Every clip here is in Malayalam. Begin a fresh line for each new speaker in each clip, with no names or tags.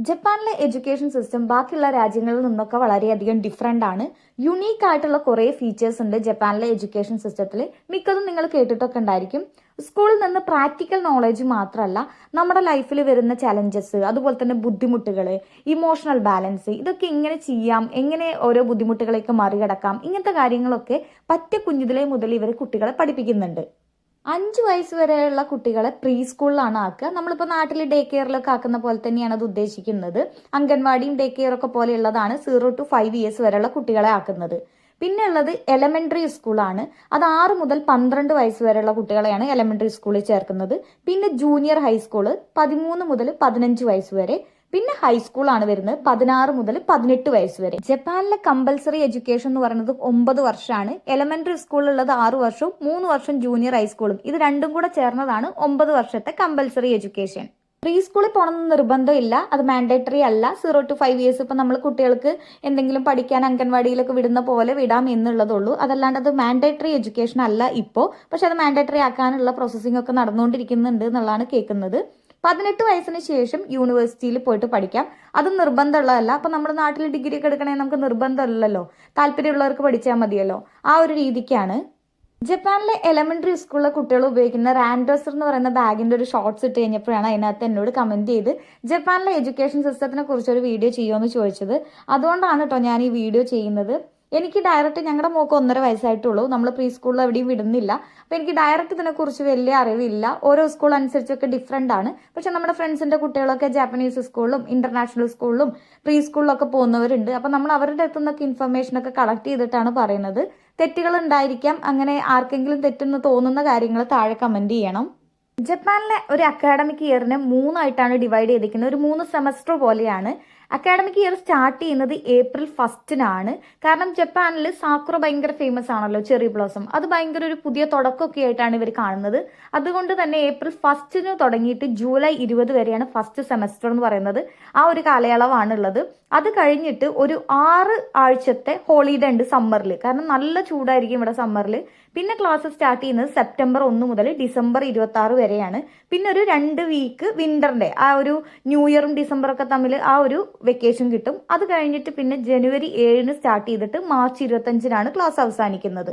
ജപ്പാനിലെ എഡ്യൂക്കേഷൻ സിസ്റ്റം ബാക്കിയുള്ള രാജ്യങ്ങളിൽ നിന്നൊക്കെ വളരെയധികം ഡിഫറെൻ്റ് ആണ്. യുണീക്ക് ആയിട്ടുള്ള കുറേ ഫീച്ചേഴ്സ് ഉണ്ട് ജപ്പാനിലെ എഡ്യൂക്കേഷൻ സിസ്റ്റത്തിൽ. മിക്കതും നിങ്ങൾ കേട്ടിട്ടൊക്കെ ഉണ്ടായിരിക്കും. സ്കൂളിൽ നിന്ന് പ്രാക്ടിക്കൽ നോളജ് മാത്രമല്ല, നമ്മുടെ ലൈഫിൽ വരുന്ന ചലഞ്ചസ്, അതുപോലെ തന്നെ ബുദ്ധിമുട്ടുകൾ, ഇമോഷണൽ ബാലൻസ്, ഇതൊക്കെ എങ്ങനെ ചെയ്യാം, എങ്ങനെ ഓരോ ബുദ്ധിമുട്ടുകളേക്ക് മറികടക്കാം, ഇങ്ങനത്തെ കാര്യങ്ങളൊക്കെ പറ്റ കുഞ്ഞിതിലേ മുതൽ ഇവർ കുട്ടികളെ പഠിപ്പിക്കുന്നുണ്ട്. 5 വയസ്സ് വരെയുള്ള കുട്ടികളെ പ്രീ സ്കൂളിലാണ് ആക്കുക. നമ്മളിപ്പോൾ നാട്ടിൽ ഡേ കെയറിലൊക്കെ ആക്കുന്ന പോലെ തന്നെയാണ് അത് ഉദ്ദേശിക്കുന്നത്. അംഗൻവാടിയും ഡേ കെയർ ഒക്കെ പോലെയുള്ളതാണ് 0 to 5 ഇയേഴ്സ് വരെയുള്ള കുട്ടികളെ ആക്കുന്നത്. പിന്നെ ഉള്ളത് എലമെന്ററി സ്കൂളാണ്. അത് 6 മുതൽ 12 വയസ്സ് വരെയുള്ള കുട്ടികളെയാണ് എലമെന്ററി സ്കൂളിൽ ചേർക്കുന്നത്. പിന്നെ ജൂനിയർ ഹൈസ്കൂള് 13 മുതൽ 15 വയസ്സ് വരെ. പിന്നെ ഹൈസ്കൂൾ ആണ് വരുന്നത് 16 മുതൽ 18 വയസ്സ് വരെ. ജപ്പാനിലെ കമ്പൽസറി എഡ്യൂക്കേഷൻ എന്ന് പറയുന്നത് 9 വർഷമാണ്. എലമെന്ററി സ്കൂളിലുള്ളത് 6 വർഷവും 3 വർഷം ജൂനിയർ ഹൈസ്കൂളും. ഇത് രണ്ടും കൂടെ ചേർന്നതാണ് 9 വർഷത്തെ കമ്പൽസറി എഡ്യൂക്കേഷൻ. പ്രീ സ്കൂളിൽ പോകണമെന്ന് നിർബന്ധമില്ല, അത് മാൻഡേറ്ററി അല്ല. 0 to 5 ഇയേഴ്സ് ഇപ്പം നമ്മൾ കുട്ടികൾക്ക് എന്തെങ്കിലും പഠിക്കാൻ അംഗൻവാടിയിലൊക്കെ വിടുന്ന പോലെ വിടാം എന്നുള്ളതുള്ളൂ. അതല്ലാണ്ട് അത് മാൻഡേറ്ററി എഡ്യൂക്കേഷൻ അല്ല ഇപ്പോൾ. പക്ഷെ അത് മാൻഡേറ്ററി ആക്കാനുള്ള പ്രോസസ്സിംഗ് ഒക്കെ നടന്നുകൊണ്ടിരിക്കുന്നുണ്ട് എന്നുള്ളതാണ് കേൾക്കുന്നത്. 18 വയസ്സിന് ശേഷം യൂണിവേഴ്സിറ്റിയിൽ പോയിട്ട് പഠിക്കാം. അത് നിർബന്ധമുള്ളതല്ല. അപ്പം നമ്മുടെ നാട്ടിൽ ഡിഗ്രി ഒക്കെ എടുക്കണമെങ്കിൽ നമുക്ക് നിർബന്ധമില്ലല്ലോ, താല്പര്യമുള്ളവർക്ക് പഠിച്ചാൽ മതിയല്ലോ. ആ ഒരു രീതിക്കാണ്. ജപ്പാനിലെ എലമെന്ററി സ്കൂളിലെ കുട്ടികൾ ഉപയോഗിക്കുന്ന റാൻഡ്രസർ എന്ന് പറയുന്ന ബാഗിന്റെ ഒരു ഷോർട്സ് ഇട്ട് കഴിഞ്ഞപ്പോഴാണ് അതിനകത്ത് എന്നോട് കമന്റ് ചെയ്ത് ജപ്പാനിലെ എഡ്യൂക്കേഷൻ സിസ്റ്റത്തിനെ കുറിച്ച് ഒരു വീഡിയോ ചെയ്യുമെന്ന് ചോദിച്ചത്. അതുകൊണ്ടാണ് കേട്ടോ ഞാൻ ഈ വീഡിയോ ചെയ്യുന്നത്. എനിക്ക് ഡയറക്റ്റ്, ഞങ്ങളുടെ മോക്ക് 1.5 വയസ്സായിട്ടുള്ളൂ, നമ്മൾ പ്രീ സ്കൂളിൽ എവിടെയും വിടുന്നില്ല. അപ്പോൾ എനിക്ക് ഡയറക്റ്റ് ഇതിനെക്കുറിച്ച് വലിയ അറിവില്ല. ഓരോ സ്കൂൾ അനുസരിച്ചൊക്കെ ഡിഫറെൻ്റ് ആണ്. പക്ഷെ നമ്മുടെ ഫ്രണ്ട്സിൻ്റെ കുട്ടികളൊക്കെ ജാപ്പനീസ് സ്കൂളിലും ഇന്റർനാഷണൽ സ്കൂളിലും പ്രീ സ്കൂളിലൊക്കെ പോകുന്നവരുണ്ട്. അപ്പം നമ്മൾ അവരുടെ അടുത്തു നിന്നൊക്കെ ഇൻഫർമേഷനൊക്കെ കളക്ട് ചെയ്തിട്ടാണ് പറയുന്നത്. തെറ്റുകൾ ഉണ്ടായിരിക്കാം. അങ്ങനെ ആർക്കെങ്കിലും തെറ്റെന്ന് തോന്നുന്ന കാര്യങ്ങൾ താഴെ കമന്റ് ചെയ്യണം. ജപ്പാനിലെ ഒരു അക്കാഡമിക് ഇയറിനെ 3ആയിട്ടാണ് ഡിവൈഡ് ചെയ്തിരിക്കുന്നത്. ഒരു 3 സെമസ്റ്റർ പോലെയാണ്. അക്കാഡമിക് ഇയർ സ്റ്റാർട്ട് ചെയ്യുന്നത് April 1 കാരണം ജപ്പാനിൽ സാക്കുറ ഭയങ്കര ഫേമസ് ആണല്ലോ, ചെറി ബ്ലോസം. അത് ഭയങ്കര ഒരു പുതിയ തുടക്കമൊക്കെ ആയിട്ടാണ് ഇവർ കാണുന്നത്. അതുകൊണ്ട് തന്നെ April 1 തുടങ്ങിയിട്ട് July 20 വരെയാണ് ഫസ്റ്റ് സെമസ്റ്റർ എന്ന് പറയുന്നത്. ആ ഒരു കാലയളവാണുള്ളത്. അത് കഴിഞ്ഞിട്ട് ഒരു 6 ആഴ്ചത്തെ ഹോളിഡേ ഉണ്ട് സമ്മറിൽ. കാരണം നല്ല ചൂടായിരിക്കും ഇവിടെ സമ്മറിൽ. പിന്നെ ക്ലാസ് സ്റ്റാർട്ട് ചെയ്യുന്നത് September 1 മുതൽ December 26 വരെയാണ്. പിന്നെ ഒരു 2 വീക്ക് വിന്ററിന്റെ ആ ഒരു ന്യൂ ഇയറും ഡിസംബറൊക്കെ തമ്മിൽ ആ ഒരു വെക്കേഷൻ കിട്ടും. അത് കഴിഞ്ഞിട്ട് പിന്നെ January 7 സ്റ്റാർട്ട് ചെയ്തിട്ട് March 25 ക്ലാസ് അവസാനിക്കുന്നത്.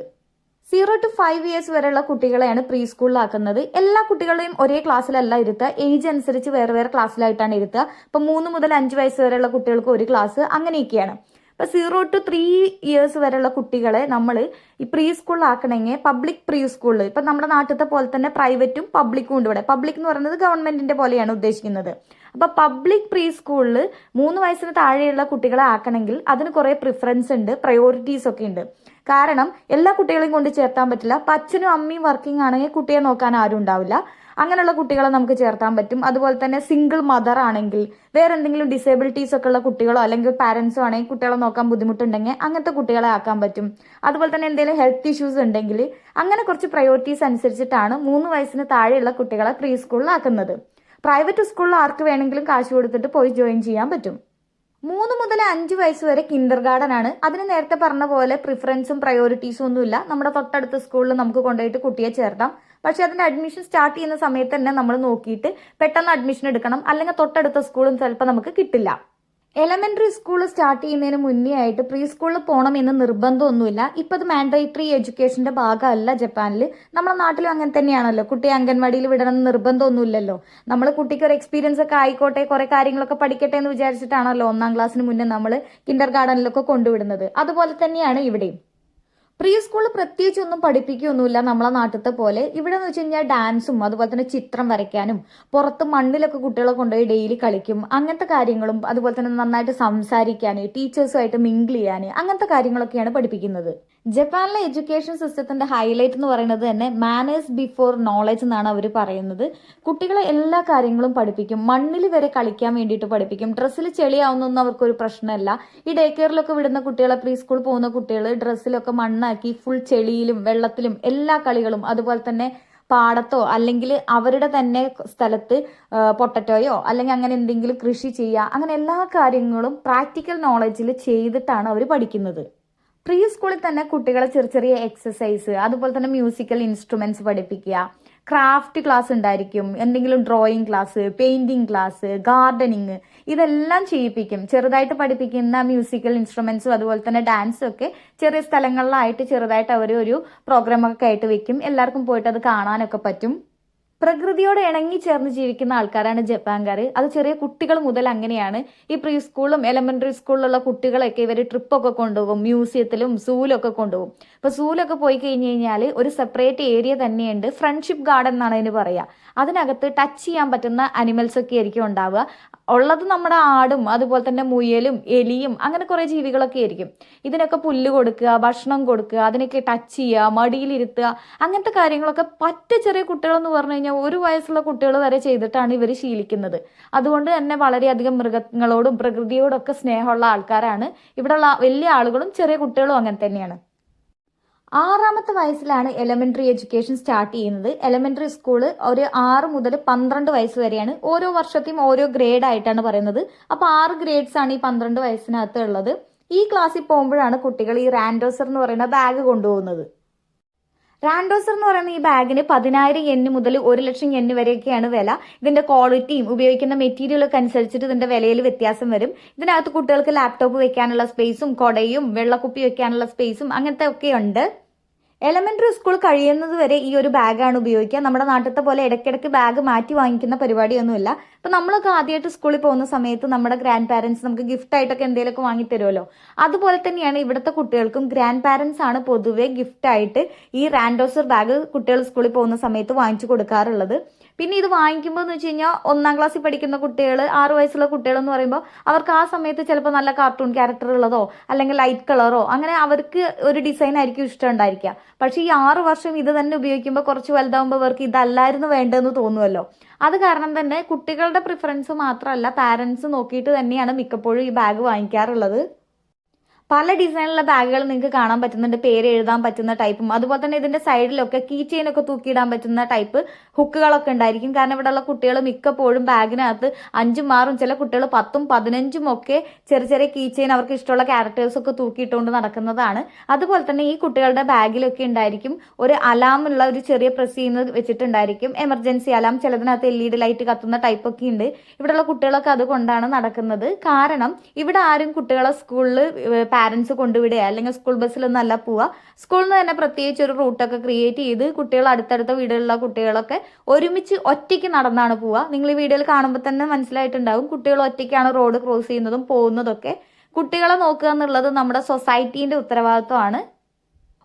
0 to 5 ഇയേഴ്സ് വരെയുള്ള കുട്ടികളെയാണ് പ്രീ സ്കൂളിലാക്കുന്നത്. എല്ലാ കുട്ടികളെയും ഒരേ ക്ലാസ്സിലല്ല ഇരുത്തുക, ഏജ് അനുസരിച്ച് വേറെ വേറെ ക്ലാസ്സിലായിട്ടാണ് ഇരുത്തുക. ഇപ്പം 3 മുതൽ 5 വയസ്സ് വരെയുള്ള കുട്ടികൾക്ക് ഒരു ക്ലാസ്, അങ്ങനെയൊക്കെയാണ്. ഇപ്പം 0 to 3 ഇയേഴ്സ് വരെയുള്ള കുട്ടികളെ നമ്മൾ ഈ പ്രീ സ്കൂളിലാക്കണമെങ്കിൽ പബ്ലിക് പ്രീ സ്കൂളിൽ, ഇപ്പം നമ്മുടെ നാട്ടിലത്തെ പോലെ തന്നെ പ്രൈവറ്റും പബ്ലിക്കും ഉണ്ട് ഇവിടെ. പബ്ലിക് എന്ന് പറയുന്നത് ഗവൺമെന്റിന്റെ പോലെയാണ് ഉദ്ദേശിക്കുന്നത്. അപ്പൊ പബ്ലിക് പ്രീ സ്കൂളിൽ 3 വയസ്സിന് താഴെയുള്ള കുട്ടികളെ ആക്കണമെങ്കിൽ അതിന് കുറെ പ്രിഫറൻസ് ഉണ്ട്, പ്രയോറിറ്റീസ് ഒക്കെ ഉണ്ട്. കാരണം എല്ലാ കുട്ടികളെയും കൊണ്ട് ചേർത്താൻ പറ്റില്ല. അപ്പം അച്ഛനും അമ്മയും വർക്കിംഗ് ആണെങ്കിൽ കുട്ടിയെ നോക്കാൻ ആരും ഉണ്ടാവില്ല. അങ്ങനെയുള്ള കുട്ടികളെ നമുക്ക് ചേർത്താൻ പറ്റും. അതുപോലെ തന്നെ സിംഗിൾ മദർ ആണെങ്കിൽ, വേറെ എന്തെങ്കിലും ഡിസേബിലിറ്റീസ് ഒക്കെ ഉള്ള കുട്ടികളോ അല്ലെങ്കിൽ പാരന്റ്സോ ആണെങ്കിൽ കുട്ടികളെ നോക്കാൻ ബുദ്ധിമുട്ടുണ്ടെങ്കിൽ അങ്ങനത്തെ കുട്ടികളെ ആക്കാൻ പറ്റും. അതുപോലെ തന്നെ എന്തെങ്കിലും ഹെൽത്ത് ഇഷ്യൂസ് ഉണ്ടെങ്കിൽ അങ്ങനെ കുറച്ച് പ്രയോറിറ്റീസ് അനുസരിച്ചിട്ടാണ് 3 വയസ്സിന് താഴെയുള്ള കുട്ടികളെ പ്രീ സ്കൂളിലാക്കുന്നത്. പ്രൈവറ്റ് സ്കൂളിൽ ആർക്ക് വേണമെങ്കിലും കാശ് കൊടുത്തിട്ട് പോയി ജോയിൻ ചെയ്യാൻ പറ്റും. 3 മുതൽ 5 വയസ്സ് വരെ കിൻഡർ ഗാർഡൻ ആണ്. അതിന് നേരത്തെ പറഞ്ഞ പോലെ പ്രിഫറൻസും പ്രയോറിറ്റീസും ഒന്നുമില്ല. നമ്മുടെ തൊട്ടടുത്ത സ്കൂളിൽ നമുക്ക് കൊണ്ടുപോയിട്ട് കുട്ടിയെ ചേർത്താം. പക്ഷെ അതിന്റെ അഡ്മിഷൻ സ്റ്റാർട്ട് ചെയ്യുന്ന സമയത്ത് തന്നെ നമ്മൾ നോക്കിയിട്ട് പെട്ടെന്ന് അഡ്മിഷൻ എടുക്കണം, അല്ലെങ്കിൽ തൊട്ടടുത്ത സ്കൂളും ചിലപ്പോൾ നമുക്ക് കിട്ടില്ല. എലമെന്ററി സ്കൂൾ സ്റ്റാർട്ട് ചെയ്യുന്നതിന് മുന്നേ ആയിട്ട് പ്രീ സ്കൂളിൽ പോകണം എന്ന് നിർബന്ധമൊന്നുമില്ല. ഇപ്പം അത് മാൻഡേറ്ററി എഡ്യൂക്കേഷന്റെ ഭാഗമല്ല ജപ്പാനിൽ. നമ്മുടെ നാട്ടിലും അങ്ങനെ തന്നെയാണല്ലോ, കുട്ടിയെ അംഗൻവാടിയിൽ വിടണം എന്ന് നിർബന്ധമൊന്നുമില്ലല്ലോ. നമ്മൾ കുട്ടിക്ക് ഒരു എക്സ്പീരിയൻസ് ഒക്കെ ആയിക്കോട്ടെ, കുറെ കാര്യങ്ങളൊക്കെ പഠിക്കട്ടെ എന്ന് വിചാരിച്ചിട്ടാണല്ലോ 1ാം ക്ലാസ്സിന് മുന്നേ നമ്മൾ കിൻഡർ ഗാർഡനിലൊക്കെ കൊണ്ടുവിടുന്നത്. അതുപോലെ തന്നെയാണ് ഇവിടെയും. പ്രീ സ്കൂളിൽ പ്രത്യേകിച്ച് ഒന്നും പഠിപ്പിക്കുകയൊന്നുമില്ല നമ്മളെ നാട്ടിലത്തെ പോലെ. ഇവിടെ എന്ന് വെച്ച് കഴിഞ്ഞാൽ ഡാൻസും അതുപോലെ തന്നെ ചിത്രം വരയ്ക്കാനും പുറത്ത് മണ്ണിലൊക്കെ കുട്ടികളെ കൊണ്ടുപോയി ഡെയിലി കളിക്കും, അങ്ങനത്തെ കാര്യങ്ങളും, അതുപോലെ തന്നെ നന്നായിട്ട് സംസാരിക്കാൻ, ടീച്ചേഴ്സുമായിട്ട് മിങ്കിൾ ചെയ്യാൻ, അങ്ങനത്തെ കാര്യങ്ങളൊക്കെയാണ് പഠിപ്പിക്കുന്നത്. ജപ്പാനിലെ എഡ്യൂക്കേഷൻ സിസ്റ്റത്തിന്റെ ഹൈലൈറ്റ് എന്ന് പറയുന്നത് തന്നെ മാനേഴ്സ് ബിഫോർ നോളജ് എന്നാണ് അവർ പറയുന്നത്. കുട്ടികളെ എല്ലാ കാര്യങ്ങളും പഠിപ്പിക്കും. മണ്ണിൽ വരെ കളിക്കാൻ വേണ്ടിയിട്ട് പഠിപ്പിക്കും. ഡ്രസ്സിൽ ചെളിയാവുന്നൊന്നും അവർക്കൊരു പ്രശ്നമല്ല. ഈ ഡേ കെയറിലൊക്കെ വിടുന്ന കുട്ടികളെ, പ്രീ സ്കൂൾ പോകുന്ന കുട്ടികൾ ഡ്രസ്സിലൊക്കെ മണ്ണാക്കി ഫുൾ ചെളിയിലും വെള്ളത്തിലും എല്ലാ കളികളും, അതുപോലെ തന്നെ പാടത്തോ അല്ലെങ്കിൽ അവരുടെ തന്നെ സ്ഥലത്ത് പൊട്ടറ്റോയോ അല്ലെങ്കിൽ അങ്ങനെ എന്തെങ്കിലും കൃഷി ചെയ്യുക, അങ്ങനെ എല്ലാ കാര്യങ്ങളും പ്രാക്ടിക്കൽ നോളജിൽ ചെയ്തിട്ടാണ് അവർ പഠിക്കുന്നത്. പ്രീ സ്കൂളിൽ തന്നെ കുട്ടികളെ ചെറിയ ചെറിയ എക്സസൈസ്, അതുപോലെ തന്നെ മ്യൂസിക്കൽ ഇൻസ്ട്രുമെന്റ്സ് പഠിപ്പിക്കുക, ക്രാഫ്റ്റ് ക്ലാസ് ഉണ്ടായിരിക്കും, എന്തെങ്കിലും drawing class, painting class, gardening, ഇതെല്ലാം ചെയ്യിപ്പിക്കും. ചെറുതായിട്ട് പഠിപ്പിക്കുന്ന മ്യൂസിക്കൽ ഇൻസ്ട്രുമെന്റ്സും അതുപോലെ തന്നെ ഡാൻസും ഒക്കെ ചെറിയ സ്ഥലങ്ങളിലായിട്ട് ചെറുതായിട്ട് അവർ ഒരു പ്രോഗ്രാമൊക്കെ ആയിട്ട് വെക്കും. എല്ലാവർക്കും പോയിട്ട് അത് കാണാനൊക്കെ പറ്റും. പ്രകൃതിയോട് ഇണങ്ങി ചേർന്ന് ജീവിക്കുന്ന ആൾക്കാരാണ് ജപ്പാൻകാർ. അത് ചെറിയ കുട്ടികൾ മുതൽ അങ്ങനെയാണ്. ഈ പ്രീ സ്കൂളും എലമെന്ററി സ്കൂളിലുള്ള കുട്ടികളൊക്കെ ഇവർ ട്രിപ്പൊക്കെ കൊണ്ടുപോകും, മ്യൂസിയത്തിലും സൂലൊക്കെ കൊണ്ടുപോകും. ഇപ്പൊ സൂലൊക്കെ പോയി കഴിഞ്ഞ് കഴിഞ്ഞാൽ ഒരു സെപ്പറേറ്റ് ഏരിയ തന്നെയുണ്ട്, ഫ്രണ്ട്ഷിപ്പ് ഗാർഡൻ എന്നാണ് അതിന് പറയുക. അതിനകത്ത് ടച്ച് ചെയ്യാൻ പറ്റുന്ന അനിമൽസ് ഒക്കെ ആയിരിക്കും ഉണ്ടാവുക. ഉള്ളത് നമ്മുടെ ആടും അതുപോലെ തന്നെ മുയലും എലിയും അങ്ങനെ കുറെ ജീവികളൊക്കെ ആയിരിക്കും. ഇതിനൊക്കെ പുല്ല് കൊടുക്കുക, ഭക്ഷണം കൊടുക്കുക, അതിനൊക്കെ ടച്ച് ചെയ്യുക, മടിയിലിരുത്തുക, അങ്ങനത്തെ കാര്യങ്ങളൊക്കെ പറ്റ ചെറിയ കുട്ടികളെന്ന് പറഞ്ഞു കഴിഞ്ഞാൽ 1 വയസ്സുള്ള കുട്ടികൾ വരെ ചെയ്തിട്ടാണ് ഇവർ ശീലിക്കുന്നത്. അതുകൊണ്ട് തന്നെ വളരെയധികം മൃഗങ്ങളോടും പ്രകൃതിയോടും ഒക്കെ സ്നേഹമുള്ള ആൾക്കാരാണ് ഇവിടെയുള്ള വലിയ ആളുകളും ചെറിയ കുട്ടികളും അങ്ങനെ തന്നെയാണ്. 6ാമത്തെ വയസ്സിലാണ് എലമെന്ററി എഡ്യൂക്കേഷൻ സ്റ്റാർട്ട് ചെയ്യുന്നത്. എലമെന്ററി സ്കൂള് ഒരു 6 മുതൽ 12 വയസ്സ് വരെയാണ്. ഓരോ വർഷത്തെയും ഓരോ ഗ്രേഡ് ആയിട്ടാണ് പറയുന്നത്. അപ്പൊ 6 ഗ്രേഡ്സ് ആണ് ഈ 12 വയസ്സിനകത്ത് ഉള്ളത്. ഈ ക്ലാസ്സിൽ പോകുമ്പോഴാണ് കുട്ടികൾ ഈ റാൻഡോസർ എന്ന് പറയുന്ന ബാഗ് കൊണ്ടുപോകുന്നത്. റാൻഡോസർ എന്ന് പറയുന്ന ഈ ബാഗിന് 10,000 yen മുതൽ 1,00,000 yen വരെയൊക്കെയാണ് വില. ഇതിന്റെ ക്വാളിറ്റിയും ഉപയോഗിക്കുന്ന മെറ്റീരിയലൊക്കെ അനുസരിച്ചിട്ട് ഇതിന്റെ വിലയിൽ വ്യത്യാസം വരും. ഇതിനകത്ത് കുട്ടികൾക്ക് ലാപ്ടോപ്പ് വെക്കാനുള്ള സ്പേസും കൊടയും വെള്ളക്കുപ്പി വെക്കാനുള്ള സ്പേസും അങ്ങനത്തെ ഒക്കെ ഉണ്ട്. എലമെന്ററി സ്കൂൾ കഴിയുന്നത് വരെ ഈ ഒരു ബാഗാണ് ഉപയോഗിക്കുക. നമ്മുടെ നാട്ടിലത്തെ പോലെ ഇടയ്ക്കിടയ്ക്ക് ബാഗ് മാറ്റി വാങ്ങിക്കുന്ന പരിപാടിയൊന്നുമില്ല. ഇപ്പൊ നമ്മളൊക്കെ ആദ്യമായിട്ട് സ്കൂളിൽ പോകുന്ന സമയത്ത് നമ്മുടെ ഗ്രാൻഡ് പാരന്റ്സ് നമുക്ക് ഗിഫ്റ്റ് ആയിട്ടൊക്കെ എന്തെങ്കിലുമൊക്കെ വാങ്ങി തരുമല്ലോ. അതുപോലെ തന്നെയാണ് ഇവിടുത്തെ കുട്ടികൾക്കും ഗ്രാൻഡ് പാരന്റ്സ് ആണ് പൊതുവെ ഗിഫ്റ്റ് ആയിട്ട് ഈ റാൻഡോസർ ബാഗ് കുട്ടികൾ സ്കൂളിൽ പോകുന്ന സമയത്ത് വാങ്ങിച്ചു കൊടുക്കാറുള്ളത്. പിന്നെ ഇത് വാങ്ങിക്കുമ്പോൾ എന്ന് വെച്ച് കഴിഞ്ഞാൽ 1ാം ക്ലാസ്സിൽ പഠിക്കുന്ന കുട്ടികൾ, 6 വയസ്സുള്ള കുട്ടികൾ എന്ന് പറയുമ്പോൾ അവർക്ക് ആ സമയത്ത് ചിലപ്പോൾ നല്ല കാർട്ടൂൺ ക്യാരക്ടർ ഉള്ളതോ അല്ലെങ്കിൽ ലൈറ്റ് കളറോ അങ്ങനെ അവർക്ക് ഒരു ഡിസൈൻ ആയിരിക്കും ഇഷ്ടം ഉണ്ടായിരിക്കുക. പക്ഷേ ഈ 6 വർഷം ഇത് തന്നെ ഉപയോഗിക്കുമ്പോൾ കുറച്ച് വലുതാവുമ്പോൾ അവർക്ക് ഇതല്ലായിരുന്നു വേണ്ടതെന്ന് തോന്നുമല്ലോ. അത് കാരണം തന്നെ കുട്ടികളുടെ പ്രിഫറൻസ് മാത്രമല്ല പാരന്റ്സ് നോക്കിയിട്ട് തന്നെയാണ് മിക്കപ്പോഴും ഈ ബാഗ് വാങ്ങിക്കാറുള്ളത്. പല ഡിസൈനിലുള്ള ബാഗുകൾ നിങ്ങൾക്ക് കാണാൻ പറ്റുന്നുണ്ട്, പേര് എഴുതാൻ പറ്റുന്ന ടൈപ്പും അതുപോലെ തന്നെ ഇതിന്റെ സൈഡിലൊക്കെ കീ ചെയിൻ ഒക്കെ തൂക്കിയിടാൻ പറ്റുന്ന ടൈപ്പ് ഹുക്കുകളൊക്കെ ഉണ്ടായിരിക്കും. കാരണം ഇവിടെയുള്ള കുട്ടികൾ മിക്കപ്പോഴും ബാഗിനകത്ത് 5ഉം 6ഉം ചില കുട്ടികൾ 10ഉം 15ഉം ഒക്കെ ചെറിയ ചെറിയ കീ ചെയിൻ അവർക്ക് ഇഷ്ടമുള്ള ക്യാരക്ടേഴ്സ് ഒക്കെ തൂക്കിയിട്ടുകൊണ്ട് നടക്കുന്നതാണ്. അതുപോലെ തന്നെ ഈ കുട്ടികളുടെ ബാഗിലൊക്കെ ഉണ്ടായിരിക്കും ഒരു അലാം ഉള്ള ഒരു ചെറിയ പ്രസ് ചെയ്യുന്നത് വെച്ചിട്ടുണ്ടായിരിക്കും, എമർജൻസി അലാം. ചിലതിനകത്ത് LED ലൈറ്റ് കത്തുന്ന ടൈപ്പ് ഒക്കെ ഉണ്ട്. ഇവിടെയുള്ള കുട്ടികളൊക്കെ അതുകൊണ്ടാണ് നടക്കുന്നത്. കാരണം ഇവിടെ ആരും കുട്ടികളെ സ്കൂളിൽ പാരന്റ്സ് കൊണ്ടുവിടുക അല്ലെങ്കിൽ സ്കൂൾ ബസ്സിലൊന്നും അല്ല പോവുക. സ്കൂളിൽ നിന്ന് തന്നെ പ്രത്യേകിച്ച് ഒരു റൂട്ടൊക്കെ ക്രിയേറ്റ് ചെയ്ത് കുട്ടികൾ അടുത്തടുത്ത വീടുകളിലുള്ള കുട്ടികളൊക്കെ ഒരുമിച്ച് ഒറ്റയ്ക്ക് നടന്നാണ് പോവുക. നിങ്ങൾ ഈ വീഡിയോയിൽ കാണുമ്പോൾ തന്നെ മനസ്സിലായിട്ടുണ്ടാവും കുട്ടികൾ ഒറ്റയ്ക്കാണ് റോഡ് ക്രോസ് ചെയ്യുന്നതും പോകുന്നതൊക്കെ. കുട്ടികളെ നോക്കുക എന്നുള്ളത് നമ്മുടെ സൊസൈറ്റീൻ്റെ ഉത്തരവാദിത്വമാണ്.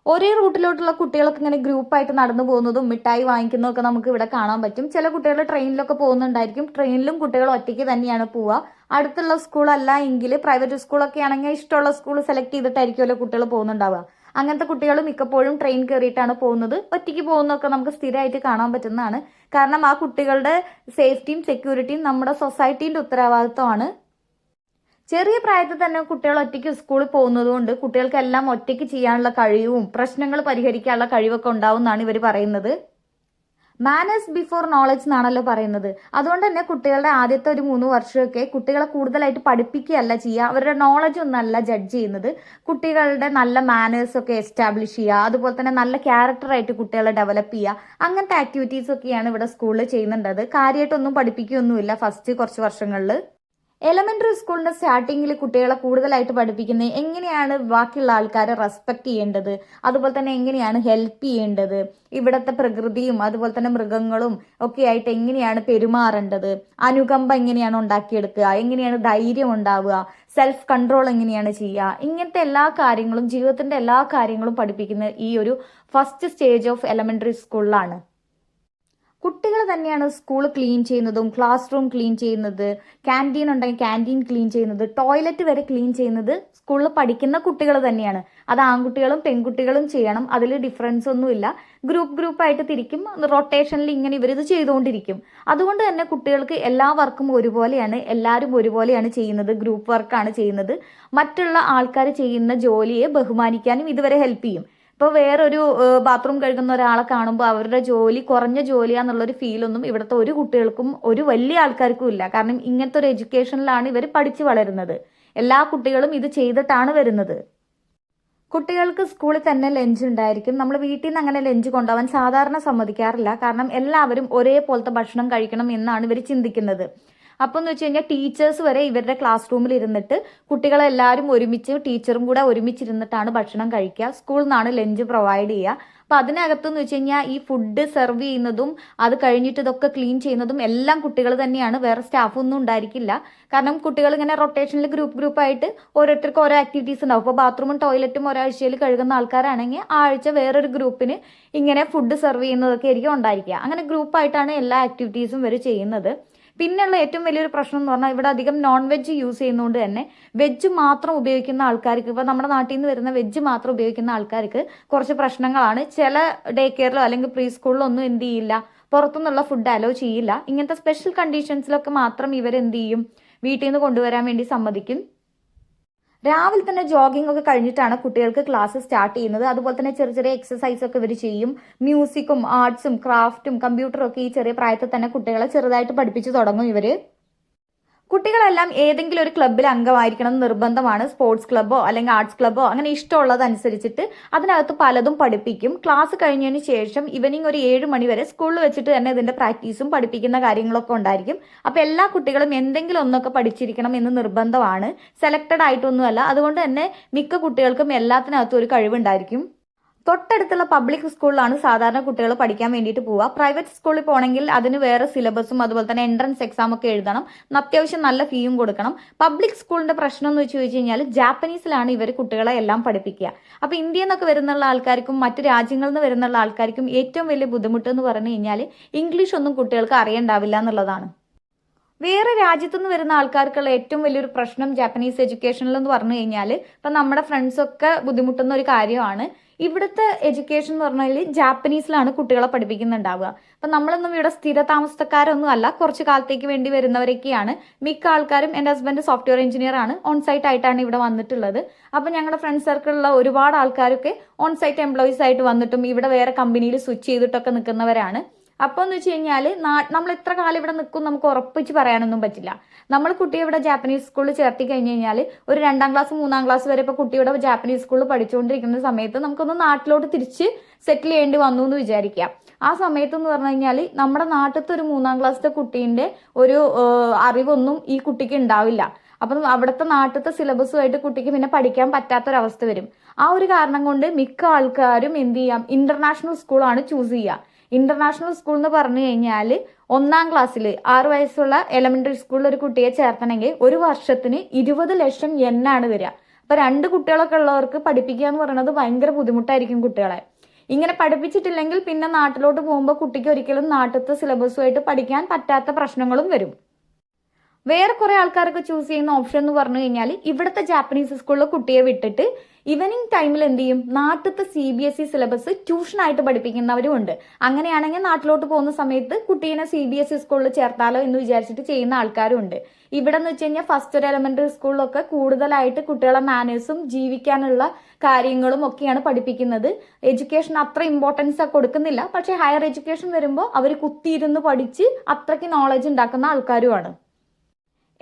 ഒരേ റൂട്ടിലോട്ടുള്ള കുട്ടികളൊക്കെ ഇങ്ങനെ ഗ്രൂപ്പായിട്ട് നടന്നു പോകുന്നതും മിഠായി വാങ്ങിക്കുന്നതൊക്കെ നമുക്ക് ഇവിടെ കാണാൻ പറ്റും. ചില കുട്ടികൾ ട്രെയിനിലൊക്കെ പോകുന്നുണ്ടായിരിക്കും. ട്രെയിനിലും കുട്ടികൾ ഒറ്റയ്ക്ക് തന്നെയാണ് പോവുക. അടുത്തുള്ള സ്കൂളല്ല എങ്കിൽ പ്രൈവറ്റ് സ്കൂളൊക്കെ ആണെങ്കിൽ ഇഷ്ടമുള്ള സ്കൂൾ സെലക്ട് ചെയ്തിട്ടായിരിക്കുമല്ലോ കുട്ടികൾ പോകുന്നുണ്ടാവുക. അങ്ങനത്തെ കുട്ടികൾ മിക്കപ്പോഴും ട്രെയിൻ കയറിയിട്ടാണ് പോകുന്നത്. ഒറ്റയ്ക്ക് പോകുന്നതൊക്കെ നമുക്ക് സ്ഥിരമായിട്ട് കാണാൻ പറ്റുന്നതാണ്. കാരണം ആ കുട്ടികളുടെ സേഫ്റ്റിയും സെക്യൂരിറ്റിയും നമ്മുടെ സൊസൈറ്റീൻ്റെ ഉത്തരവാദിത്വമാണ്. ചെറിയ പ്രായത്തിൽ തന്നെ കുട്ടികൾ ഒറ്റയ്ക്ക് സ്കൂളിൽ പോകുന്നത് കൊണ്ട് കുട്ടികൾക്കെല്ലാം ഒറ്റയ്ക്ക് ചെയ്യാനുള്ള കഴിവും പ്രശ്നങ്ങൾ പരിഹരിക്കാനുള്ള കഴിവൊക്കെ ഉണ്ടാവും എന്നാണ് ഇവർ പറയുന്നത്. മാനേഴ്സ് ബിഫോർ നോളജ് എന്നാണല്ലോ പറയുന്നത്. അതുകൊണ്ട് തന്നെ കുട്ടികളുടെ ആദ്യത്തെ ഒരു 3 വർഷമൊക്കെ കുട്ടികളെ കൂടുതലായിട്ട് പഠിപ്പിക്കുകയല്ല ചെയ്യുക, അവരുടെ നോളജ് ഒന്നല്ല ജഡ്ജ് ചെയ്യുന്നത്. കുട്ടികളുടെ നല്ല മാനേഴ്സ് ഒക്കെ എസ്റ്റാബ്ലിഷ് ചെയ്യുക, അതുപോലെ തന്നെ നല്ല ക്യാരക്ടറായിട്ട് കുട്ടികളെ ഡെവലപ്പ് ചെയ്യുക, അങ്ങനത്തെ ആക്ടിവിറ്റീസ് ഒക്കെയാണ് ഇവിടെ സ്കൂളിൽ ചെയ്യുന്നുണ്ടത്. കാര്യമായിട്ടൊന്നും പഠിപ്പിക്കുകയൊന്നുമില്ല ഫസ്റ്റ് കുറച്ച് വർഷങ്ങളിൽ. എലമെന്ററി സ്കൂളിന്റെ സ്റ്റാർട്ടിങ്ങിൽ കുട്ടികളെ കൂടുതലായിട്ട് പഠിപ്പിക്കുന്നത് എങ്ങനെയാണ് ബാക്കിയുള്ള ആൾക്കാരെ റെസ്പെക്ട് ചെയ്യേണ്ടത്, അതുപോലെ തന്നെ എങ്ങനെയാണ് ഹെൽപ്പ് ചെയ്യേണ്ടത്, ഇവിടുത്തെ പ്രകൃതിയും അതുപോലെ തന്നെ മൃഗങ്ങളും ഒക്കെ ആയിട്ട് എങ്ങനെയാണ് പെരുമാറേണ്ടത്, അനുകമ്പ എങ്ങനെയാണ് ഉണ്ടാക്കിയെടുക്കുക, എങ്ങനെയാണ് ധൈര്യം ഉണ്ടാവുക, സെൽഫ് കൺട്രോൾ എങ്ങനെയാണ് ചെയ്യുക, ഇങ്ങനത്തെ എല്ലാ കാര്യങ്ങളും ജീവിതത്തിന്റെ എല്ലാ കാര്യങ്ങളും പഠിപ്പിക്കുന്ന ഈ ഒരു ഫസ്റ്റ് സ്റ്റേജ് ഓഫ് എലമെന്ററി സ്കൂളിലാണ്. കുട്ടികൾ തന്നെയാണ് സ്കൂൾ ക്ലീൻ ചെയ്യുന്നതും ക്ലാസ് റൂം ക്ലീൻ ചെയ്യുന്നത്, ക്യാൻറ്റീൻ ഉണ്ടെങ്കിൽ ക്യാൻറ്റീൻ ക്ലീൻ ചെയ്യുന്നത്, ടോയ്ലറ്റ് വരെ ക്ലീൻ ചെയ്യുന്നത് സ്കൂളിൽ പഠിക്കുന്ന കുട്ടികൾ തന്നെയാണ്. അത് ആൺകുട്ടികളും പെൺകുട്ടികളും ചെയ്യണം, അതിൽ ഡിഫറൻസ് ഒന്നുമില്ല. ഗ്രൂപ്പായിട്ട് തിരിക്കും, റൊട്ടേഷനിൽ ഇങ്ങനെ ഇവരിത് ചെയ്തുകൊണ്ടിരിക്കും. അതുകൊണ്ട് തന്നെ കുട്ടികൾക്ക് എല്ലാ വർക്കും ഒരുപോലെയാണ്, എല്ലാവരും ഒരുപോലെയാണ് ചെയ്യുന്നത്, ഗ്രൂപ്പ് വർക്കാണ് ചെയ്യുന്നത്. മറ്റുള്ള ആൾക്കാർ ചെയ്യുന്ന ജോലിയെ ബഹുമാനിക്കാനും ഇതുവരെ ഹെൽപ്പ് ചെയ്യും. ഇപ്പോൾ വേറൊരു ബാത്റൂം കഴുകുന്ന ഒരാളെ കാണുമ്പോൾ അവരുടെ ജോലി കുറഞ്ഞ ജോലിയാന്നുള്ളൊരു ഫീലൊന്നും ഇവിടുത്തെ ഒരു കുട്ടികൾക്കും ഒരു വലിയ ആൾക്കാർക്കും ഇല്ല. കാരണം ഇങ്ങനത്തെ ഒരു എഡ്യൂക്കേഷനിലാണ് ഇവർ പഠിച്ചു വളരുന്നത്. എല്ലാ കുട്ടികളും ഇത് ചെയ്തിട്ടാണ് വരുന്നത്. കുട്ടികൾക്ക് സ്കൂളിൽ തന്നെ ലഞ്ച് ഉണ്ടായിരിക്കും. നമ്മൾ വീട്ടിൽ നിന്ന് അങ്ങനെ ലഞ്ച് കൊണ്ടുപോകാൻ സാധാരണ സമ്മതിക്കാറില്ല. കാരണം എല്ലാവരും ഒരേപോലത്തെ ഭക്ഷണം കഴിക്കണം എന്നാണ് ഇവർ ചിന്തിക്കുന്നത്. അപ്പോൾ എന്ന് വെച്ച് കഴിഞ്ഞാൽ ടീച്ചേഴ്സ് വരെ ഇവരുടെ ക്ലാസ് റൂമിൽ ഇരുന്നിട്ട് കുട്ടികളെല്ലാവരും ഒരുമിച്ച് ടീച്ചറും കൂടെ ഒരുമിച്ചിരുന്നിട്ടാണ് ഭക്ഷണം കഴിക്കുക. സ്കൂളിൽ നിന്നാണ് ലഞ്ച് പ്രൊവൈഡ് ചെയ്യുക. അപ്പം അതിനകത്തെന്ന് വെച്ച് കഴിഞ്ഞാൽ ഈ ഫുഡ് സെർവ് ചെയ്യുന്നതും അത് കഴിഞ്ഞിട്ട് ഇതൊക്കെ ക്ലീൻ ചെയ്യുന്നതും എല്ലാം കുട്ടികൾ തന്നെയാണ്. വേറെ സ്റ്റാഫൊന്നും ഉണ്ടായിരിക്കില്ല. കാരണം കുട്ടികൾ ഇങ്ങനെ റൊട്ടേഷനിൽ ഗ്രൂപ്പായിട്ട് ഓരോരുത്തർക്ക് ഓരോ ആക്ടിവിറ്റീസ് ഉണ്ടാവും. അപ്പോൾ ബാത്റൂമും ടോയ്ലറ്റും ഒരാഴ്ചയിൽ കഴുകുന്ന ആൾക്കാരാണെങ്കിൽ ആ ആഴ്ച വേറൊരു ഗ്രൂപ്പിന് ഇങ്ങനെ ഫുഡ് സെർവ് ചെയ്യുന്നതൊക്കെ ആയിരിക്കും ഉണ്ടായിരിക്കുക. അങ്ങനെ ഗ്രൂപ്പായിട്ടാണ് എല്ലാ ആക്ടിവിറ്റീസും ഇവർ ചെയ്യുന്നത്. പിന്നെയുള്ള ഏറ്റവും വലിയൊരു പ്രശ്നം എന്ന് പറഞ്ഞാൽ ഇവിടെ അധികം നോൺ വെജ് യൂസ് ചെയ്യുന്നതുകൊണ്ട് തന്നെ വെജ് മാത്രം ഉപയോഗിക്കുന്ന ആൾക്കാർക്ക്, ഇപ്പോൾ നമ്മുടെ നാട്ടിൽ നിന്ന് വരുന്ന വെജ് മാത്രം ഉപയോഗിക്കുന്ന ആൾക്കാർക്ക് കുറച്ച് പ്രശ്നങ്ങളാണ്. ചില ഡേ കെയറിലോ അല്ലെങ്കിൽ പ്രീ സ്കൂളിലോ ഒന്നും എന്ത് ചെയ്യില്ല, പുറത്തുനിന്നുള്ള ഫുഡ് അലോ ചെയ്യില്ല. ഇങ്ങനത്തെ സ്പെഷ്യൽ കണ്ടീഷൻസിലൊക്കെ മാത്രം ഇവരെന്ത് ചെയ്യും, വീട്ടിൽ നിന്ന് കൊണ്ടുവരാൻ വേണ്ടി സമ്മതിക്കും. രാവിലെ തന്നെ ജോഗിംഗ് ഒക്കെ കഴിഞ്ഞിട്ടാണ് കുട്ടികൾക്ക് ക്ലാസ് സ്റ്റാർട്ട് ചെയ്യുന്നത്. അതുപോലെ തന്നെ ചെറിയ ചെറിയ എക്സസൈസ് ഒക്കെ ഇവർ ചെയ്യും. മ്യൂസിക്കും ആർട്സും ക്രാഫ്റ്റും കമ്പ്യൂട്ടറും ഒക്കെ ഈ ചെറിയ പ്രായത്തിൽ തന്നെ കുട്ടികളെ ചെറുതായിട്ട് പഠിപ്പിച്ചു തുടങ്ങും ഇവര്. കുട്ടികളെല്ലാം ഏതെങ്കിലും ഒരു ക്ലബ്ബിൽ അംഗമായിരിക്കണം എന്ന് നിർബന്ധമാണ്. സ്പോർട്സ് ക്ലബ്ബോ അല്ലെങ്കിൽ ആർട്സ് ക്ലബ്ബോ അങ്ങനെ ഇഷ്ടമുള്ളതനുസരിച്ചിട്ട് അതിനകത്ത് പലതും പഠിപ്പിക്കും. ക്ലാസ് കഴിഞ്ഞതിന് ശേഷം ഈവനിങ് ഒരു 7 മണി വരെ സ്കൂളിൽ വെച്ചിട്ട് തന്നെ ഇതിന്റെ പ്രാക്ടീസും പഠിപ്പിക്കുന്ന കാര്യങ്ങളൊക്കെ ഉണ്ടായിരിക്കും. അപ്പൊ എല്ലാ കുട്ടികളും എന്തെങ്കിലും ഒന്നൊക്കെ പഠിച്ചിരിക്കണം എന്ന് നിർബന്ധമാണ്. സെലക്ടഡ് ആയിട്ടൊന്നുമല്ല. അതുകൊണ്ട് തന്നെ മിക്ക കുട്ടികൾക്കും എല്ലാത്തിനകത്തും ഒരു കഴിവുണ്ടായിരിക്കും. തൊട്ടടുത്തുള്ള പബ്ലിക് സ്കൂളിലാണ് സാധാരണ കുട്ടികൾ പഠിക്കാൻ വേണ്ടിയിട്ട് പോവുക. പ്രൈവറ്റ് സ്കൂളിൽ പോകണമെങ്കിൽ അതിന് വേറെ സിലബസും അതുപോലെ തന്നെ എൻട്രൻസ് എക്സാം ഒക്കെ എഴുതണം. അത്യാവശ്യം നല്ല ഫീയും കൊടുക്കണം. പബ്ലിക് സ്കൂളിന്റെ പ്രശ്നം എന്ന് വെച്ച് കഴിഞ്ഞാൽ ജാപ്പനീസിലാണ് ഇവർ കുട്ടികളെ എല്ലാം പഠിപ്പിക്കുക. അപ്പോൾ ഇന്ത്യയിൽ നിന്നൊക്കെ വരുന്നുള്ള ആൾക്കാർക്കും മറ്റു രാജ്യങ്ങളിൽ നിന്ന് വരുന്നുള്ള ആൾക്കാർക്കും ഏറ്റവും വലിയ ബുദ്ധിമുട്ട് എന്ന് പറഞ്ഞു കഴിഞ്ഞാൽ ഇംഗ്ലീഷ് ഒന്നും കുട്ടികൾക്ക് അറിയണ്ടാവില്ല എന്നുള്ളതാണ്. വേറെ രാജ്യത്തു നിന്ന് വരുന്ന ആൾക്കാർക്കുള്ള ഏറ്റവും വലിയൊരു പ്രശ്നം ജാപ്പനീസ് എഡ്യൂക്കേഷനിൽ എന്ന് പറഞ്ഞു കഴിഞ്ഞാൽ ഇപ്പം നമ്മുടെ ഫ്രണ്ട്സൊക്കെ ബുദ്ധിമുട്ടുന്ന ഒരു കാര്യമാണ്. ഇവിടുത്തെ എഡ്യൂക്കേഷൻ എന്ന് പറഞ്ഞാൽ ജാപ്പനീസിലാണ് കുട്ടികളെ പഠിപ്പിക്കുന്നുണ്ടാവുക. അപ്പം നമ്മളൊന്നും ഇവിടെ സ്ഥിര താമസക്കാരൊന്നും അല്ല, കുറച്ച് കാലത്തേക്ക് വേണ്ടി വരുന്നവരൊക്കെയാണ്. മിക്ക ആൾക്കാരും, എൻ്റെ ഹസ്ബൻഡ് സോഫ്റ്റ്വെയർ എഞ്ചിനീയർ ആണ്, ഓൺ സൈറ്റ് ആയിട്ടാണ് ഇവിടെ വന്നിട്ടുള്ളത്. അപ്പം ഞങ്ങളുടെ ഫ്രണ്ട് സർക്കിളിലുള്ള ഒരുപാട് ആൾക്കാരൊക്കെ ഓൺ സൈറ്റ് എംപ്ലോയീസ് ആയിട്ട് വന്നിട്ടും ഇവിടെ വേറെ കമ്പനിയിൽ സ്വിച്ച് ചെയ്തിട്ടൊക്കെ നിൽക്കുന്നവരാണ്. അപ്പോൾ എന്ന് വെച്ച് കഴിഞ്ഞാൽ നമ്മൾ എത്ര കാലം ഇവിടെ നിൽക്കും നമുക്ക് ഉറപ്പിച്ച് പറയാനൊന്നും പറ്റില്ല. നമ്മൾ കുട്ടിയെ ഇവിടെ ജാപ്പനീസ് സ്കൂളിൽ ചേർത്തി കഴിഞ്ഞ് കഴിഞ്ഞാൽ ഒരു 2ാം ക്ലാസ് 3ാം ക്ലാസ് വരെ ഇപ്പോൾ കുട്ടിയുടെ ജാപ്പനീസ് സ്കൂളിൽ പഠിച്ചുകൊണ്ടിരിക്കുന്ന സമയത്ത് നമുക്കൊന്ന് നാട്ടിലോട്ട് തിരിച്ച് സെറ്റിൽ ചെയ്യേണ്ടി വന്നു എന്ന് വിചാരിക്കാം. ആ സമയത്ത് എന്ന് പറഞ്ഞു കഴിഞ്ഞാൽ നമ്മുടെ നാട്ടിലത്തെ ഒരു 3ാം ക്ലാസ്സിലെ കുട്ടീൻ്റെ ഒരു അറിവൊന്നും ഈ കുട്ടിക്ക് ഉണ്ടാവില്ല. അപ്പം അവിടുത്തെ നാട്ടിലത്തെ സിലബസുമായിട്ട് കുട്ടിക്ക് പിന്നെ പഠിക്കാൻ പറ്റാത്തൊരവസ്ഥ വരും. ആ ഒരു കാരണം കൊണ്ട് മിക്ക ആൾക്കാരും എന്ത് ചെയ്യാം, ഇന്റർനാഷണൽ സ്കൂളാണ് ചൂസ് ചെയ്യുക. ഇന്റർനാഷണൽ സ്കൂൾ എന്ന് പറഞ്ഞു കഴിഞ്ഞാൽ 1ാം ക്ലാസ്സിൽ 6 വയസ്സുള്ള എലമെന്ററി സ്കൂളിൽ ഒരു കുട്ടിയെ ചേർത്തണമെങ്കിൽ ഒരു വർഷത്തിന് 20 ലക്ഷം യെന്നാണ് വരിക. അപ്പൊ 2 കുട്ടികളൊക്കെ ഉള്ളവർക്ക് പഠിപ്പിക്കുക എന്ന് പറയുന്നത് ഭയങ്കര ബുദ്ധിമുട്ടായിരിക്കും കുട്ടികളെ. ഇങ്ങനെ പഠിപ്പിച്ചിട്ടില്ലെങ്കിൽ പിന്നെ നാട്ടിലോട്ട് പോകുമ്പോൾ കുട്ടിക്ക് ഒരിക്കലും നാട്ടിലത്തെ സിലബസുമായിട്ട് പഠിക്കാൻ പറ്റാത്ത പ്രശ്നങ്ങളും വരും. വേറെ കുറെ ആൾക്കാരൊക്കെ ചൂസ് ചെയ്യുന്ന ഓപ്ഷൻ എന്ന് പറഞ്ഞു കഴിഞ്ഞാൽ ഇവിടുത്തെ ജാപ്പനീസ് സ്കൂളിൽ കുട്ടിയെ വിട്ടിട്ട് ഈവനിങ് ടൈമിൽ എന്ത് ചെയ്യും, നാട്ടിലത്തെ CBSE സിലബസ് ട്യൂഷനായിട്ട് പഠിപ്പിക്കുന്നവരും ഉണ്ട്. അങ്ങനെയാണെങ്കിൽ നാട്ടിലോട്ട് പോകുന്ന സമയത്ത് കുട്ടീനെ CBSE സ്കൂളിൽ ചേർത്താലോ എന്ന് വിചാരിച്ചിട്ട് ചെയ്യുന്ന ആൾക്കാരും ഉണ്ട്. ഇവിടെ എന്ന് വെച്ച് കഴിഞ്ഞാൽ ഫസ്റ്റ് ഒരു എലമെന്ററി സ്കൂളിലൊക്കെ കൂടുതലായിട്ട് കുട്ടികളെ മാനേഴ്സും ജീവിക്കാനുള്ള കാര്യങ്ങളും ഒക്കെയാണ് പഠിപ്പിക്കുന്നത്. എഡ്യൂക്കേഷൻ അത്ര ഇമ്പോർട്ടൻസ് കൊടുക്കുന്നില്ല. പക്ഷേ ഹയർ എഡ്യൂക്കേഷൻ വരുമ്പോൾ അവർ കുത്തിയിരുന്ന് പഠിച്ച് അത്രയ്ക്ക് നോളജ് ഉണ്ടാക്കുന്ന ആൾക്കാരുമാണ്.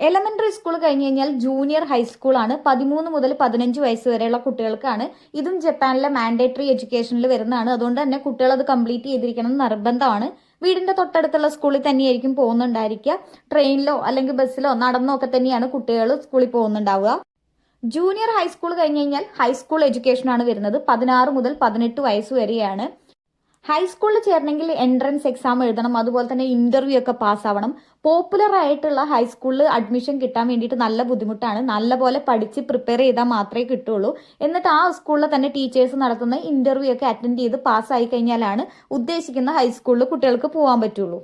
എലമെന്ററി സ്കൂൾ കഴിഞ്ഞ് കഴിഞ്ഞാൽ ജൂനിയർ ഹൈസ്കൂളാണ്. 13 മുതൽ 15 വയസ്സ് വരെയുള്ള കുട്ടികൾക്കാണ്. ഇതും ജപ്പാനിലെ മാൻഡേറ്ററി എഡ്യൂക്കേഷനിൽ വരുന്നതാണ്. അതുകൊണ്ട് തന്നെ കുട്ടികൾ അത് കംപ്ലീറ്റ് ചെയ്തിരിക്കണം എന്ന് നിർബന്ധമാണ്. വീടിന്റെ തൊട്ടടുത്തുള്ള സ്കൂളിൽ തന്നെയായിരിക്കും പോകുന്നുണ്ടായിരിക്കുക. ട്രെയിനിലോ അല്ലെങ്കിൽ ബസ്സിലോ നടന്നോ ഒക്കെ തന്നെയാണ് കുട്ടികൾ സ്കൂളിൽ പോകുന്നുണ്ടാവുക. ജൂനിയർ ഹൈസ്കൂൾ കഴിഞ്ഞ് കഴിഞ്ഞാൽ ഹൈസ്കൂൾ എഡ്യൂക്കേഷനാണ് വരുന്നത്. 16 മുതൽ 18 വയസ്സ് വരെയാണ്. ഹൈസ്കൂളിൽ ചേരണമെങ്കിൽ എൻട്രൻസ് എക്സാം എഴുതണം. അതുപോലെ തന്നെ ഇന്റർവ്യൂ ഒക്കെ പാസ്സാവണം. പോപ്പുലർ ആയിട്ടുള്ള ഹൈസ്കൂളിൽ അഡ്മിഷൻ കിട്ടാൻ വേണ്ടിയിട്ട് നല്ല ബുദ്ധിമുട്ടാണ്. നല്ലപോലെ പഠിച്ച് പ്രിപ്പയർ ചെയ്താൽ മാത്രമേ കിട്ടുള്ളൂ. എന്നിട്ട് ആ സ്കൂളിൽ തന്നെ ടീച്ചേഴ്സ് നടത്തുന്ന ഇന്റർവ്യൂ ഒക്കെ അറ്റൻഡ് ചെയ്ത് പാസ്സായി കഴിഞ്ഞാലാണ് ഉദ്ദേശിക്കുന്ന ഹൈസ്കൂളിൽ കുട്ടികൾക്ക് പോകാൻ പറ്റുള്ളൂ.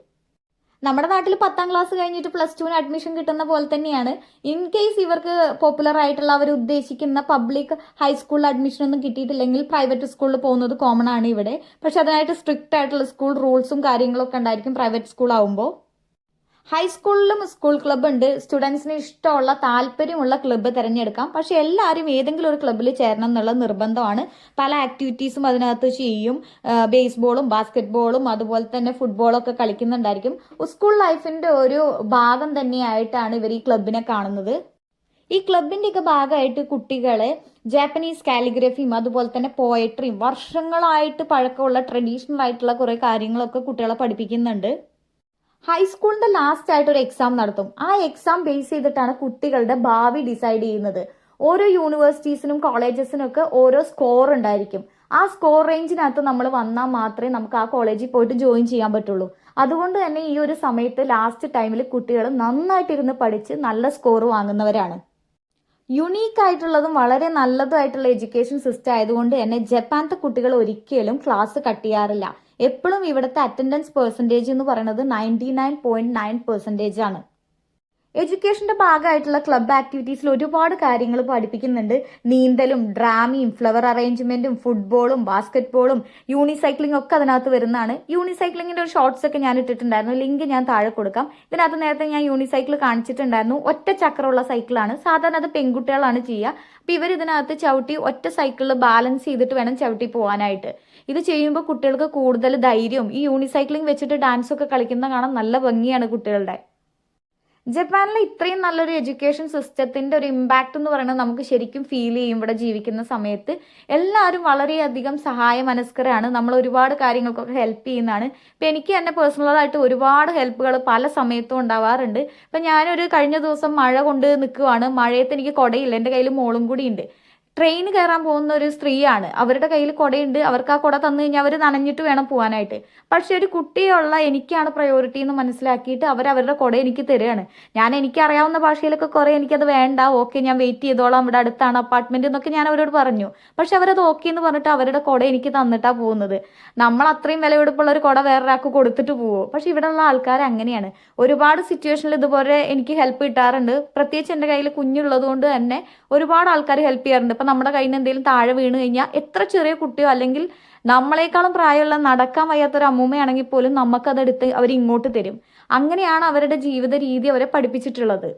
നമ്മുടെ നാട്ടിൽ 10ാം ക്ലാസ് കഴിഞ്ഞിട്ട് +2 അഡ്മിഷൻ കിട്ടുന്ന പോലെ തന്നെയാണ്. ഇൻ കേസ് ഇവർക്ക് പോപ്പുലർ ആയിട്ടുള്ള അവർ ഉദ്ദേശിക്കുന്ന പബ്ലിക് ഹൈസ്കൂളിൽ അഡ്മിഷൻ ഒന്നും കിട്ടിയിട്ടില്ലെങ്കിൽ പ്രൈവറ്റ് സ്കൂളിൽ പോകുന്നത് കോമൺ ആണ് ഇവിടെ. പക്ഷെ അതിനായിട്ട് സ്ട്രിക്റ്റ് ആയിട്ടുള്ള സ്കൂൾ റൂൾസും കാര്യങ്ങളൊക്കെ ഉണ്ടായിരിക്കും പ്രൈവറ്റ് സ്കൂൾ ആവുമ്പോൾ. ഹൈസ്കൂളിലും സ്കൂൾ ക്ലബ്ബ് ഉണ്ട്. സ്റ്റുഡൻസിന് ഇഷ്ടമുള്ള താല്പര്യമുള്ള ക്ലബ്ബ് തിരഞ്ഞെടുക്കാം. പക്ഷെ എല്ലാവരും ഏതെങ്കിലും ഒരു ക്ലബ്ബിൽ ചേരണം എന്നുള്ള നിർബന്ധമാണ്. പല ആക്ടിവിറ്റീസും അതിനകത്ത് ചെയ്യും. ബേസ്ബോളും ബാസ്കറ്റ്ബോളും അതുപോലെ തന്നെ ഫുട്ബോളും ഒക്കെ കളിക്കുന്നുണ്ടായിരിക്കും. സ്കൂൾ ലൈഫിന്റെ ഒരു ഭാഗം തന്നെയായിട്ടാണ് ഇവർ ഈ ക്ലബിനെ കാണുന്നത്. ഈ ക്ലബിൻ്റെയൊക്കെ ഭാഗമായിട്ട് കുട്ടികളെ ജാപ്പനീസ് കാലിഗ്രഫിയും അതുപോലെ തന്നെ പോയട്രിയും വർഷങ്ങളായിട്ട് പഴക്കമുള്ള ട്രഡീഷണൽ ആയിട്ടുള്ള കുറേ കാര്യങ്ങളൊക്കെ കുട്ടികളെ പഠിപ്പിക്കുന്നുണ്ട്. ഹൈസ്കൂളിന്റെ ലാസ്റ്റ് ആയിട്ട് ഒരു എക്സാം നടത്തും. ആ എക്സാം ബേസ് ചെയ്തിട്ടാണ് കുട്ടികളുടെ ഭാവി ഡിസൈഡ് ചെയ്യുന്നത്. ഓരോ യൂണിവേഴ്സിറ്റീസിനും കോളേജസിനും ഒക്കെ ഓരോ സ്കോർ ഉണ്ടായിരിക്കും. ആ സ്കോർ റേഞ്ചിനകത്ത് നമ്മൾ വന്നാൽ മാത്രമേ നമുക്ക് ആ കോളേജിൽ പോയിട്ട് ജോയിൻ ചെയ്യാൻ പറ്റുള്ളൂ. അതുകൊണ്ട് തന്നെ ഈ ഒരു സമയത്ത് ലാസ്റ്റ് ടൈമിൽ കുട്ടികൾ നന്നായിട്ടിരുന്ന് പഠിച്ച് നല്ല സ്കോർ വാങ്ങുന്നവരാണ്. യുണീക്ക് ആയിട്ടുള്ളതും വളരെ നല്ലതുമായിട്ടുള്ള എഡ്യൂക്കേഷൻ സിസ്റ്റം ആയതുകൊണ്ട് തന്നെ ജപ്പാനത്തെ കുട്ടികൾ ഒരിക്കലും ക്ലാസ് കട്ട് ചെയ്യാറില്ല. എപ്പോഴും ഇവിടുത്തെ അറ്റൻഡൻസ് പെർസെൻറ്റേജ് എന്ന് പറയുന്നത് 99.9% ആണ്. എഡ്യൂക്കേഷന്റെ ഭാഗമായിട്ടുള്ള ക്ലബ് ആക്ടിവിറ്റീസിൽ ഒരുപാട് കാര്യങ്ങൾ പഠിപ്പിക്കുന്നുണ്ട്. നീന്തലും ഡ്രാമയും ഫ്ലവർ അറേഞ്ച്മെന്റും ഫുട്ബോളും ബാസ്കറ്റ്ബോളും യൂണിസൈക്ലിംഗ് ഒക്കെ അതിനകത്ത് വരുന്നതാണ്. യൂണിസൈക്ലിങ്ങിന്റെ ഒരു ഷോർട്സ് ഒക്കെ ഞാൻ ഇട്ടിട്ടുണ്ടായിരുന്നു, ലിങ്ക് ഞാൻ താഴെ കൊടുക്കാം. ഇതിനകത്ത് നേരത്തെ ഞാൻ യൂണിസൈക്കിൾ കാണിച്ചിട്ടുണ്ടായിരുന്നു. ഒറ്റ ചക്രമുള്ള സൈക്കിളാണ്, സാധാരണ അത് പെൺകുട്ടികളാണ് ചെയ്യുക. അപ്പൊ ഇവർ ഇതിനകത്ത് ചവിട്ടി ഒറ്റ സൈക്കിളിൽ ബാലൻസ് ചെയ്തിട്ട് വേണം ചവിട്ടി പോകാനായിട്ട്. ഇത് ചെയ്യുമ്പോൾ കുട്ടികൾക്ക് കൂടുതൽ ധൈര്യവും ഈ യൂണിസൈക്ലിംഗ് വെച്ചിട്ട് ഡാൻസ് ഒക്കെ കളിക്കുന്ന കാണാൻ നല്ല ഭംഗിയാണ് കുട്ടികളുടെ. ജപ്പാനിലെ ഇത്രയും നല്ലൊരു എഡ്യൂക്കേഷൻ സിസ്റ്റത്തിന്റെ ഒരു ഇമ്പാക്ട് എന്ന് പറയുന്നത് നമുക്ക് ശരിക്കും ഫീൽ ചെയ്യും. ഇവിടെ ജീവിക്കുന്ന സമയത്ത് എല്ലാവരും വളരെയധികം സഹായ മനസ്കരാണ്. നമ്മൾ ഒരുപാട് കാര്യങ്ങൾക്കൊക്കെ ഹെൽപ്പ് ചെയ്യുന്നതാണ്. ഇപ്പം എനിക്ക് തന്നെ പേഴ്സണലായിട്ട് ഒരുപാട് ഹെൽപ്പുകൾ പല സമയത്തും ഉണ്ടാവാറുണ്ട്. ഇപ്പം ഞാനൊരു കഴിഞ്ഞ ദിവസം മഴ കൊണ്ട് നിൽക്കുവാണ്. മഴയത്ത് എനിക്ക് കുടയില്ല, എൻ്റെ കയ്യിൽ മോളും കൂടി ഉണ്ട്. ട്രെയിൻ കയറാൻ പോകുന്ന ഒരു സ്ത്രീയാണ്. അവരുടെ കയ്യിൽ കുടയുണ്ട്. അവർക്ക് ആ കുട തന്നു കഴിഞ്ഞാൽ അവർ നനഞ്ഞിട്ട് വേണം പോകാനായിട്ട്. പക്ഷെ ഒരു കുട്ടിയുള്ള എനിക്കാണ് പ്രയോറിറ്റി എന്ന് മനസ്സിലാക്കിയിട്ട് അവരുടെ കുട എനിക്ക് തരികയാണ്. എനിക്കറിയാവുന്ന ഭാഷയിലൊക്കെ കുറേ എനിക്കത് വേണ്ട, ഓക്കെ ഞാൻ വെയിറ്റ് ചെയ്തോളാം, ഇവിടെ അടുത്താണ് അപ്പാർട്ട്മെന്റ് എന്നൊക്കെ ഞാൻ അവരോട് പറഞ്ഞു. പക്ഷെ അവരത് ഓക്കെ എന്ന് പറഞ്ഞിട്ട് അവരുടെ കുട എനിക്ക് തന്നിട്ടാണ് പോകുന്നത്. നമ്മൾ അത്രയും വിലപിടിപ്പുള്ള ഒരു കുട വേറൊരാൾക്ക് കൊടുത്തിട്ട് പോവോ? പക്ഷെ ഇവിടെയുള്ള ആൾക്കാർ അങ്ങനെയാണ്. ഒരുപാട് സിറ്റുവേഷനിൽ ഇതുപോലെ എനിക്ക് ഹെൽപ്പ് കിട്ടാറുണ്ട്. പ്രത്യേകിച്ച് എൻ്റെ കയ്യിൽ കുഞ്ഞുള്ളത് കൊണ്ട് തന്നെ ഒരുപാട് ആൾക്കാർ ഹെൽപ്പ് ചെയ്യാറുണ്ട്. ഇപ്പം നമ്മുടെ കയ്യിൽ നിന്ന് എന്തെങ്കിലും താഴെ വീണ് കഴിഞ്ഞാൽ എത്ര ചെറിയ കുട്ടിയോ അല്ലെങ്കിൽ നമ്മളെക്കാളും പ്രായമുള്ള നടക്കാൻ വയ്യാത്തൊരു അമ്മൂമ്മയാണെങ്കിൽ പോലും നമുക്കതെടുത്ത് അവർ ഇങ്ങോട്ട് തരും. അങ്ങനെയാണ് അവരുടെ ജീവിത രീതി അവരെ പഠിപ്പിച്ചിട്ടുള്ളത്.